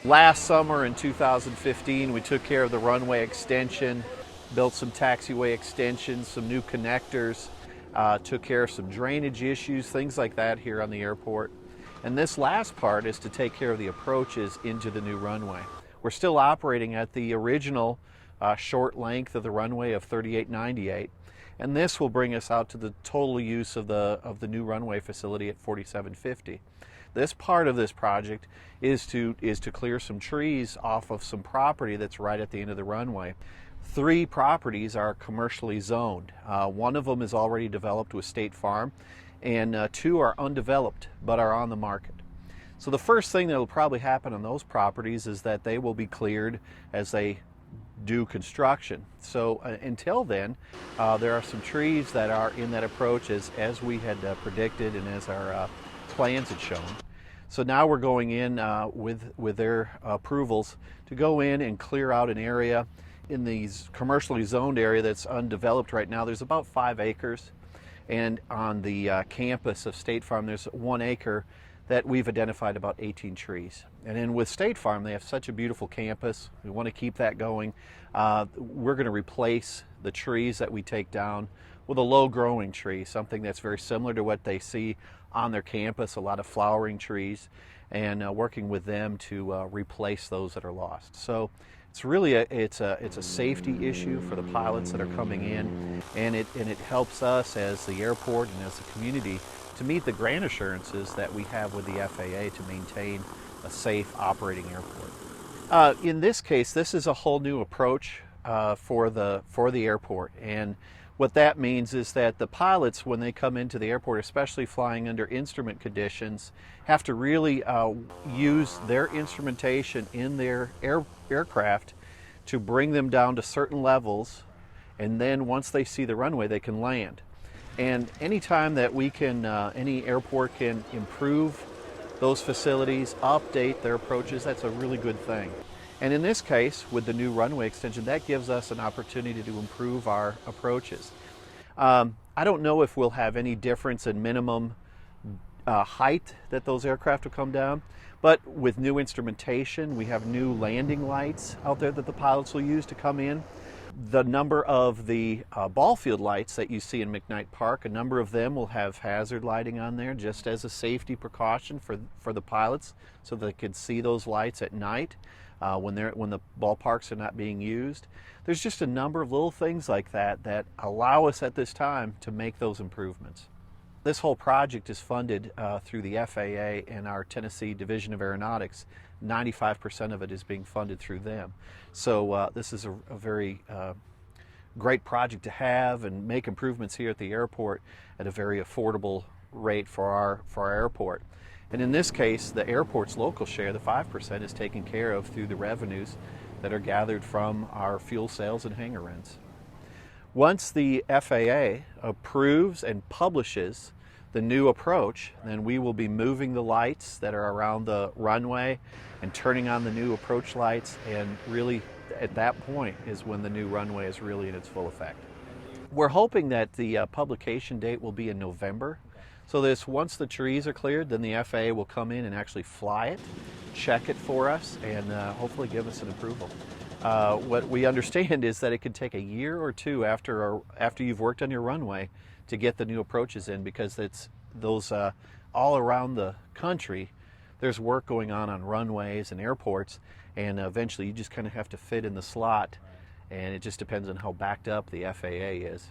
Last summer in 2015, we took care of the runway extension, built some taxiway extensions, some new connectors, took care of some drainage issues, things like that here on the airport. And this last part is to take care of the approaches into the new runway. We're still operating at the original short length of the runway of 3898, and this will bring us out to the total use of the new runway facility at 4750. This part of this project is to clear some trees off of some property that's right at the end of the runway. 3 properties are commercially zoned. One of them is already developed with State Farm, and 2 are undeveloped but are on the market. So the first thing that will probably happen on those properties is that they will be cleared as they do construction. So until then, there are some trees that are in that approach as we had predicted and as our plans had shown. So now we're going in with their approvals to go in and clear out an area in these commercially zoned area that's undeveloped right now. There's about 5 acres, and on the campus of State Farm there's 1 acre that we've identified about 18 trees. And then with State Farm, they have such a beautiful campus. We want to keep that going. We're going to replace the trees that we take down with a low-growing tree, something that's very similar to what they see on their campus, a lot of flowering trees, and working with them to replace those that are lost. So it's really it's a safety issue for the pilots that are coming in, and it helps us as the airport and as a community to meet the grant assurances that we have with the FAA to maintain a safe operating airport. In this case, this is a whole new approach for the airport, and what that means is that the pilots, when they come into the airport, especially flying under instrument conditions, have to really use their instrumentation in their aircraft to bring them down to certain levels, and then once they see the runway, they can land. And anytime that we can, any airport can improve those facilities, update their approaches, that's a really good thing. And in this case, with the new runway extension, that gives us an opportunity to improve our approaches. I don't know if we'll have any difference in minimum height that those aircraft will come down, but with new instrumentation, we have new landing lights out there that the pilots will use to come in. The number of the ball field lights that you see in McKnight Park, a number of them will have hazard lighting on there just as a safety precaution for the pilots, so they could see those lights at night when the ballparks are not being used. There's just a number of little things like that that allow us at this time to make those improvements. This whole project is funded through the FAA and our Tennessee Division of Aeronautics. 95% of it is being funded through them. So this is a very great project to have and make improvements here at the airport at a very affordable rate for our airport. And in this case, the airport's local share, the 5%, is taken care of through the revenues that are gathered from our fuel sales and hangar rents. Once the FAA approves and publishes the new approach, then we will be moving the lights that are around the runway and turning on the new approach lights, and really at that point is when the new runway is really in its full effect. We're hoping that the publication date will be in November. So once the trees are cleared, then the FAA will come in and actually fly it, check it for us, and hopefully give us an approval. What we understand is that it could take a year or 2 after you've worked on your runway to get the new approaches in, because it's those all around the country. There's work going on runways and airports, and eventually you just kind of have to fit in the slot, and it just depends on how backed up the FAA is.